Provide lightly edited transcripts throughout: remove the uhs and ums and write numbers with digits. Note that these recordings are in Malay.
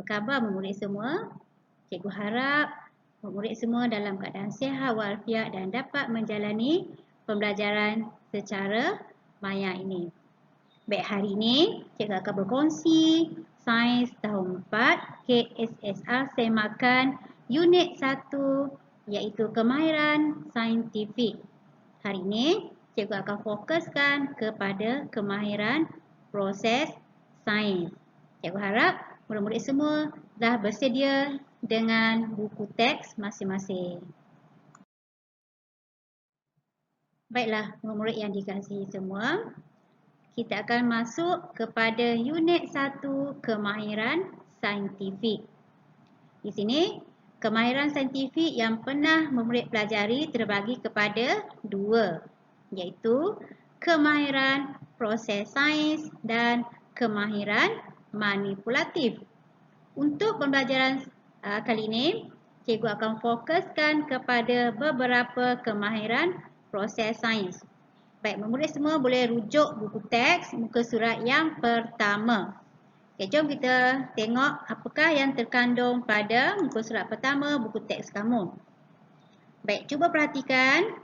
Apa khabar murid semua? Cikgu harap murid semua dalam keadaan sihat walafiat dan dapat menjalani pembelajaran secara maya ini. Baik, hari ini cikgu akan berkongsi Sains tahun 4 KSSR semakan unit 1 iaitu kemahiran saintifik. Hari ini cikgu akan fokuskan kepada kemahiran proses sains. Cikgu harap murid-murid semua dah bersedia dengan buku teks masing-masing. Baiklah, murid-murid yang dikasihi semua, kita akan masuk kepada unit 1 kemahiran saintifik. Di sini, kemahiran saintifik yang pernah murid pelajari terbagi kepada 2, iaitu kemahiran proses sains dan kemahiran manipulatif. Untuk pembelajaran kali ini, cikgu akan fokuskan kepada beberapa kemahiran proses sains. Baik, murid semua boleh rujuk buku teks muka surat yang pertama. Okay, jom kita tengok apakah yang terkandung pada muka surat pertama buku teks kamu. Baik, cuba perhatikan.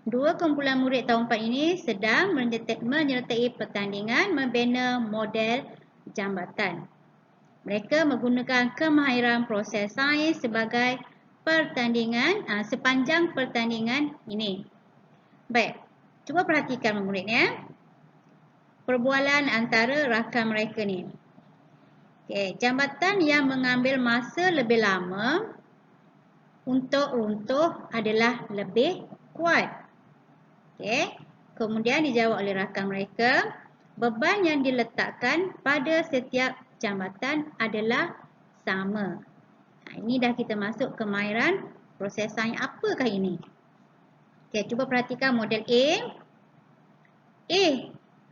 Dua kumpulan murid tahun 4 ini sedang menyertai pertandingan membina model jambatan. Mereka menggunakan kemahiran proses sains sebagai pertandingan sepanjang pertandingan ini. Baik, cuba perhatikan muridnya. Perbualan antara rakan mereka ni. Okey, jambatan yang mengambil masa lebih lama untuk runtuh adalah lebih kuat. Okey, kemudian dijawab oleh rakan mereka, beban yang diletakkan pada setiap jambatan adalah sama. Ini dah kita masuk kemahiran proses sains. Apakah ini? Okey, cuba perhatikan model A.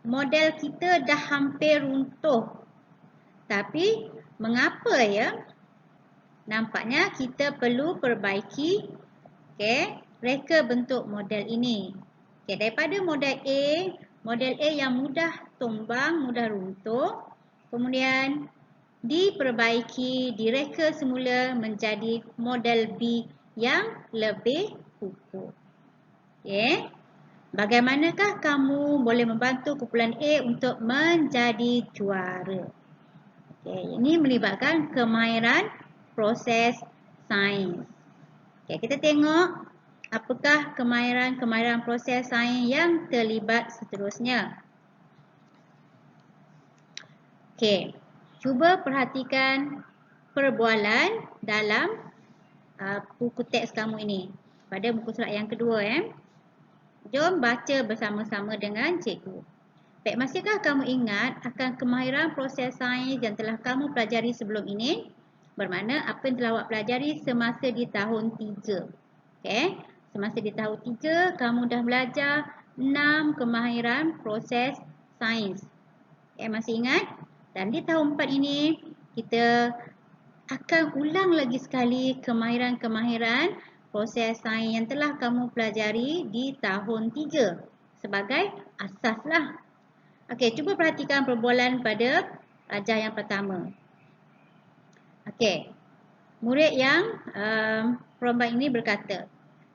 Model kita dah hampir runtuh. Tapi mengapa ya? Nampaknya kita perlu perbaiki reka bentuk model ini. Daripada model A yang mudah tumbang, mudah runtuh, kemudian diperbaiki, direka semula menjadi model B yang lebih kukuh. Bagaimanakah kamu boleh membantu kumpulan A untuk menjadi juara? Ini melibatkan kemahiran proses sains. Kita tengok apakah kemahiran proses sains yang terlibat seterusnya. Cuba perhatikan perbualan dalam buku teks kamu ini. Pada buku surat yang kedua. Jom baca bersama-sama dengan cikgu. Baik, masihkah kamu ingat akan kemahiran proses sains yang telah kamu pelajari sebelum ini? Bermakna apa yang telah awak pelajari semasa di tahun 3. Semasa di tahun 3, kamu dah belajar 6 kemahiran proses sains. Masih ingat? Dan di tahun 4 ini, kita akan ulang lagi sekali kemahiran-kemahiran proses sains yang telah kamu pelajari di tahun 3 sebagai asaslah. Cuba perhatikan perbualan pada rajah yang pertama. Murid yang perempuan ini berkata,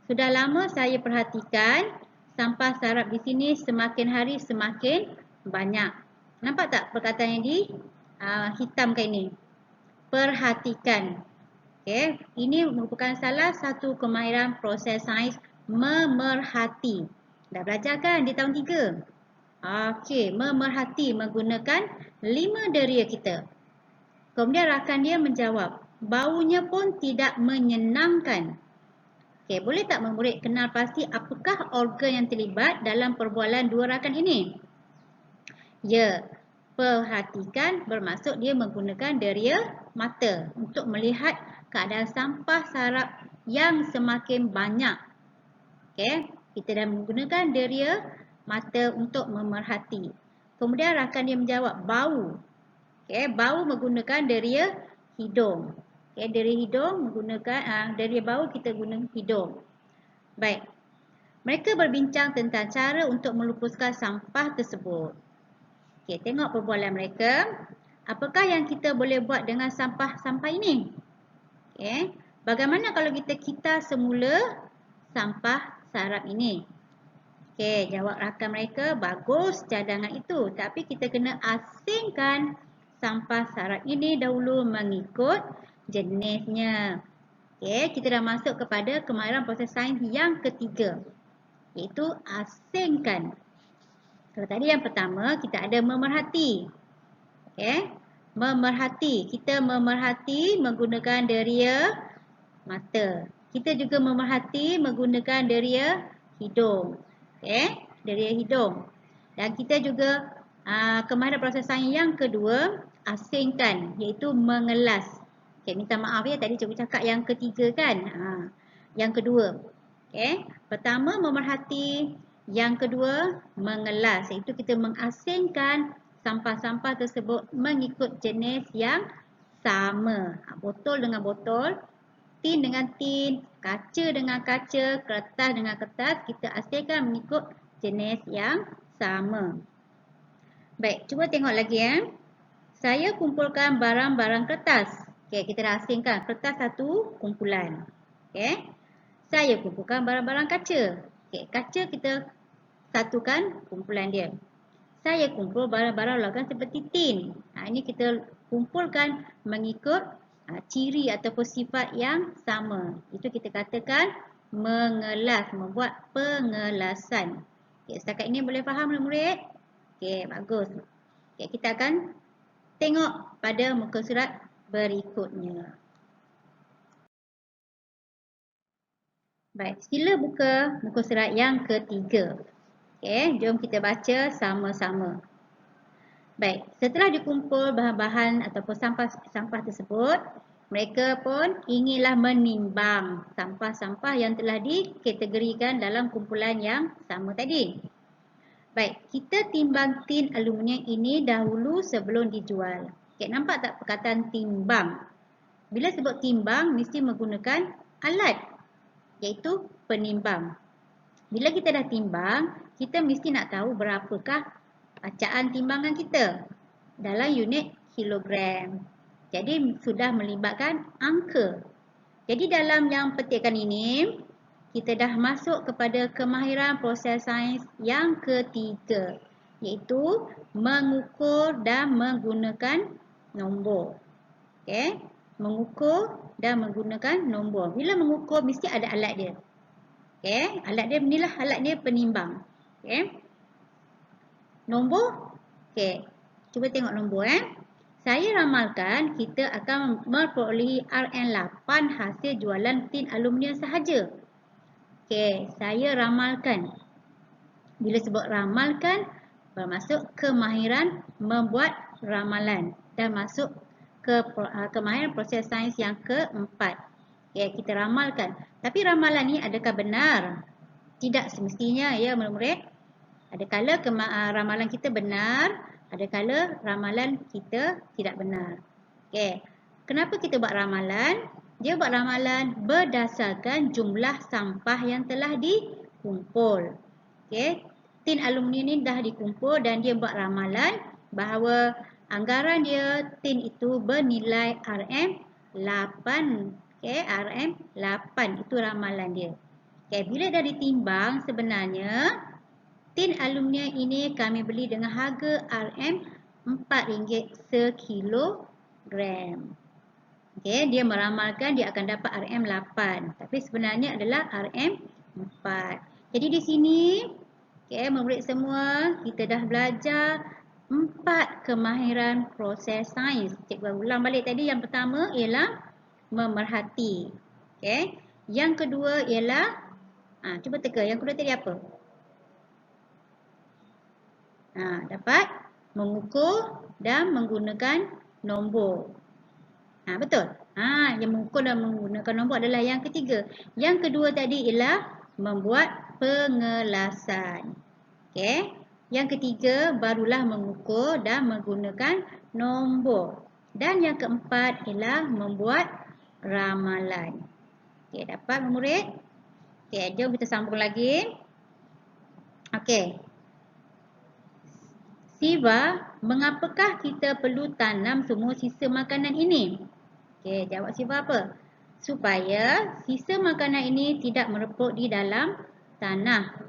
sudah lama saya perhatikan sampah sarap di sini semakin hari semakin banyak. Nampak tak perkataan yang dihitamkan ini? Perhatikan. Ini merupakan salah satu kemahiran proses sains memerhati. Dah belajar kan di tahun 3? Memerhati menggunakan 5 deria kita. Kemudian rakan dia menjawab, baunya pun tidak menyenangkan. Boleh tak murid kenal pasti apakah organ yang terlibat dalam perbualan dua rakan ini? Ya, perhatikan bermaksud dia menggunakan deria mata untuk melihat keadaan sampah sarap yang semakin banyak. Kita dah menggunakan deria mata untuk memerhati. Kemudian rakan dia menjawab bau. Bau menggunakan deria hidung. Deria hidung menggunakan deria bau kita guna hidung. Baik. Mereka berbincang tentang cara untuk melupuskan sampah tersebut. Tengok perbualan mereka. apakah yang kita boleh buat dengan sampah-sampah ini? Okey. Bagaimana kalau kita semula sampah sarap ini? Okey, jawab rakan mereka, bagus cadangan itu. Tapi kita kena asingkan sampah sarap ini dahulu mengikut jenisnya. Okey, kita dah masuk kepada kemahiran proses sains yang ketiga, iaitu asingkan. Kalau tadi yang pertama, kita ada memerhati. Okey, memerhati. Kita memerhati menggunakan deria mata. Kita juga memerhati menggunakan deria hidung. Okey, deria hidung. Dan kita juga kemahiran proses sains yang kedua, asingkan, iaitu mengelas. Okey, minta maaf ya, tadi cikgu cakap yang ketiga kan. Yang kedua. Okey, pertama memerhati, yang kedua mengelas, iaitu kita mengasingkan sampah-sampah tersebut mengikut jenis yang sama. Botol dengan botol, tin dengan tin, kaca dengan kaca, kertas dengan kertas, kita asingkan mengikut jenis yang sama. Baik, cuba tengok lagi ya. Saya kumpulkan barang-barang kertas. Okey, kita dah asingkan kertas satu kumpulan. Okey. Saya kumpulkan barang-barang kaca. Okey, kaca kita satukan kumpulan dia. Saya kumpul barang-barang logam seperti tin. Ini kita kumpulkan mengikut ciri ataupun sifat yang sama. Itu kita katakan mengelas, membuat pengelasan. Okey, setakat ini boleh faham murid? Okey, bagus. Okey, kita akan tengok pada muka surat berikutnya. Baik, sila buka muka surat yang ketiga. Okey, jom kita baca sama-sama. Baik, setelah dikumpul bahan-bahan ataupun sampah tersebut, mereka pun inginlah menimbang sampah-sampah yang telah dikategorikan dalam kumpulan yang sama tadi. Baik, kita timbang tin aluminium ini dahulu sebelum dijual. Okay, nampak tak perkataan timbang? Bila sebut timbang, mesti menggunakan alat, iaitu penimbang. Bila kita dah timbang, kita mesti nak tahu berapakah acaan timbangan kita dalam unit kilogram. Jadi sudah melibatkan angka. Jadi dalam yang petikan ini, kita dah masuk kepada kemahiran proses sains yang ketiga, iaitu mengukur dan menggunakan nombor. Okey, mengukur dan menggunakan nombor. Bila mengukur mesti ada alat dia. Okey, alat dia inilah alat dia penimbang. Okey. Nombor. Okey. Cuba tengok nombor Saya ramalkan kita akan memperolehi Rn8 hasil jualan tin aluminium sahaja. Okey, saya ramalkan. Bila sebut ramalkan, bermaksud kemahiran membuat ramalan dan masuk ke kemahiran proses sains yang keempat. Okey, kita ramalkan. Tapi ramalan ni adakah benar? Tidak semestinya ya murid-murid. Adakala ramalan kita benar, adakala ramalan kita tidak benar. Okey, kenapa kita buat ramalan? Dia buat ramalan berdasarkan jumlah sampah yang telah dikumpul. Okey, tin aluminium ni dah dikumpul dan dia buat ramalan bahawa anggaran dia tin itu bernilai RM8. Okey, RM8 itu ramalan dia. Okey, bila dah ditimbang sebenarnya tin aluminium ini kami beli dengan harga RM4 sekilogram. Okey, dia meramalkan dia akan dapat RM8, tapi sebenarnya adalah RM4. Jadi di sini, okey, murid semua, kita dah belajar 4 kemahiran proses sains. Cikgu ulang balik tadi, yang pertama ialah memerhati. Okey, yang kedua ialah cuba teka, yang kedua tadi apa? Dapat mengukur dan menggunakan nombor. Betul. Yang mengukur dan menggunakan nombor adalah yang ketiga. Yang kedua tadi ialah membuat pengelasan. Okey. Yang ketiga barulah mengukur dan menggunakan nombor. Dan yang keempat ialah membuat ramalan. Okey, dapat murid? Okey, jom kita sambung lagi. Okey. Siva, mengapakah kita perlu tanam semua sisa makanan ini? Okey, jawab Siva apa? Supaya sisa makanan ini tidak mereput di dalam tanah.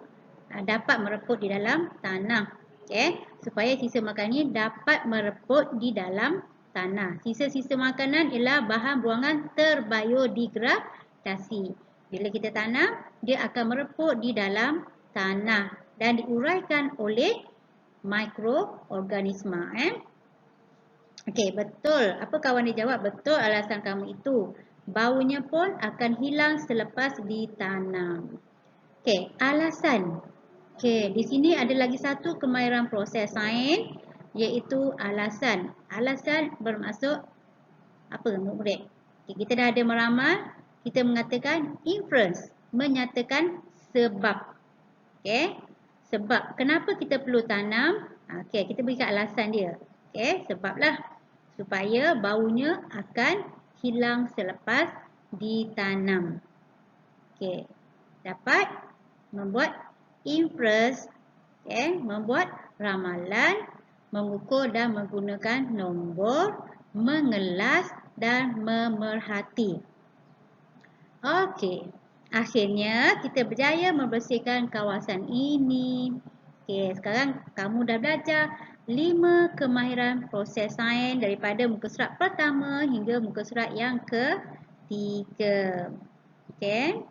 Dapat mereput di dalam tanah. Okey, supaya sisa makanan ini dapat mereput di dalam tanah. Sisa-sisa makanan ialah bahan buangan terbiodegradasi. Bila kita tanam, dia akan mereput di dalam tanah dan diuraikan oleh mikroorganisma. Okey, betul. Apa kawan dia jawab? Betul alasan kamu itu. Baunya pun akan hilang selepas ditanam. Okey, alasan. Okey, di sini ada lagi satu kemahiran proses sains iaitu alasan. Alasan bermaksud apa murid? Okay, kita dah ada meramal, kita mengatakan inference, menyatakan sebab. Okey, sebab kenapa kita perlu tanam? Okey, kita berikan alasan dia. Okey, sebablah supaya baunya akan hilang selepas ditanam. Okey, dapat membuat inference, membuat ramalan, mengukur dan menggunakan nombor, mengelas dan memerhati. Okey, akhirnya kita berjaya membersihkan kawasan ini. Okey, sekarang kamu dah belajar 5 kemahiran proses sains daripada muka surat pertama hingga muka surat yang ketiga. Okey.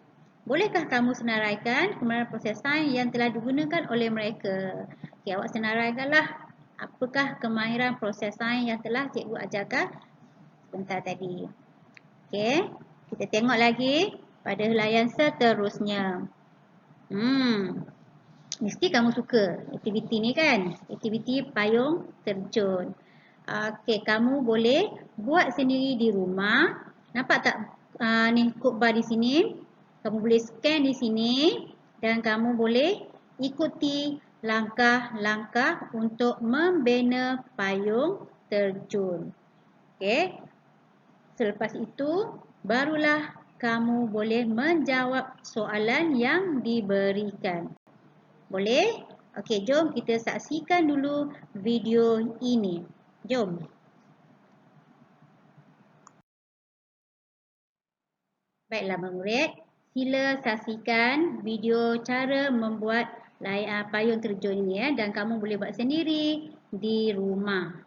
Bolehkah kamu senaraikan kemahiran proses sains yang telah digunakan oleh mereka? Okey, awak senaraikanlah apakah kemahiran proses sains yang telah cikgu ajarkan sebentar tadi. Okey, kita tengok lagi pada helaian seterusnya. Mesti kamu suka aktiviti ni kan? Aktiviti payung terjun. Okey, kamu boleh buat sendiri di rumah. Nampak tak ni kod bar di sini? Kamu boleh scan di sini dan kamu boleh ikuti langkah-langkah untuk membina payung terjun. Okey. Selepas itu, barulah kamu boleh menjawab soalan yang diberikan. Boleh? Okey, jom kita saksikan dulu video ini. Jom. Baiklah murid, sila saksikan video cara membuat payung terjun ini dan kamu boleh buat sendiri di rumah.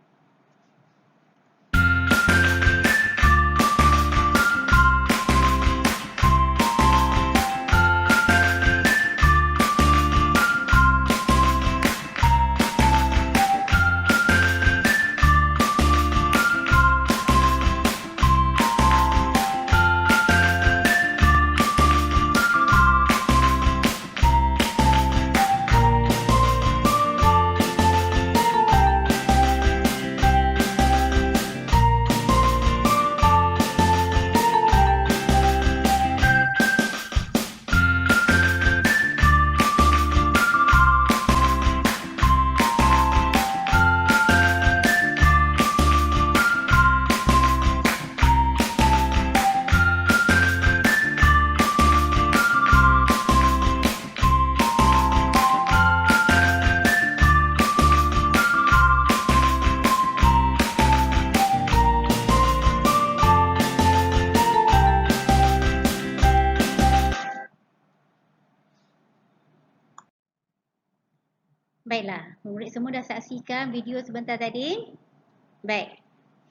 Baiklah, murid semua dah saksikan video sebentar tadi. Baik,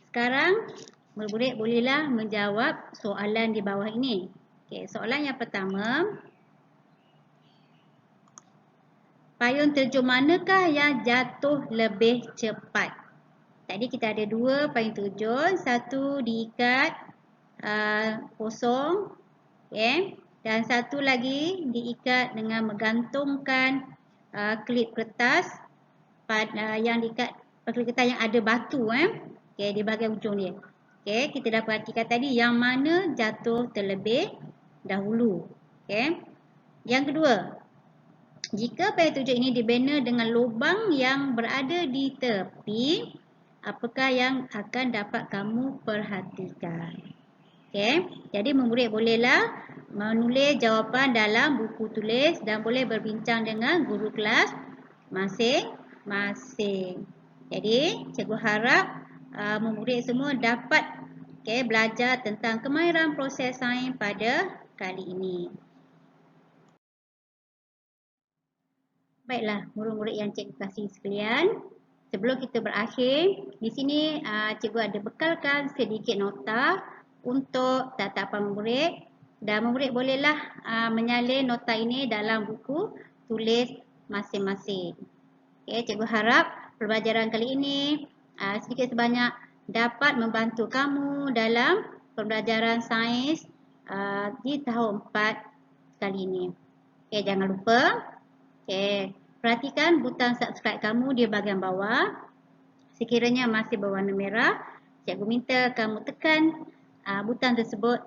sekarang murid-murid bolehlah menjawab soalan di bawah ini. Okey, soalan yang pertama. Payung terjun manakah yang jatuh lebih cepat? Tadi kita ada dua payung terjun, satu diikat kosong, okay, dan satu lagi diikat dengan menggantungkan klip kertas yang diikat klip kertas yang ada batu okay, di bahagian ujung dia. Okay, kita dah perhatikan tadi yang mana jatuh terlebih dahulu. Okay. Yang kedua, jika payung terjun ini dibina dengan lubang yang berada di tepi, apakah yang akan dapat kamu perhatikan? Okay. Jadi murid bolehlah menulis jawapan dalam buku tulis dan boleh berbincang dengan guru kelas masing. masing. Jadi, cikgu harap murid semua dapat belajar tentang kemahiran proses sains pada kali ini. Baiklah, murid-murid yang cikgu kasih sekalian. Sebelum kita berakhir, di sini cikgu ada bekalkan sedikit nota untuk tatapan murid. Dan murid bolehlah menyalin nota ini dalam buku tulis masing-masing. Cikgu harap pembelajaran kali ini sedikit sebanyak dapat membantu kamu dalam pembelajaran sains di tahun 4 kali ini. Jangan lupa perhatikan butang subscribe kamu di bahagian bawah. Sekiranya masih berwarna merah, cikgu minta kamu tekan butang tersebut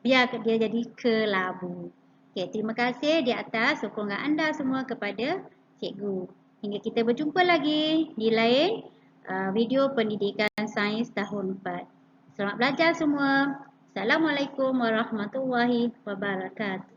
biar dia jadi kelabu. Terima kasih di atas sokongan anda semua kepada cikgu. Hingga kita berjumpa lagi di lain video pendidikan sains tahun 4. Selamat belajar semua. Assalamualaikum warahmatullahi wabarakatuh.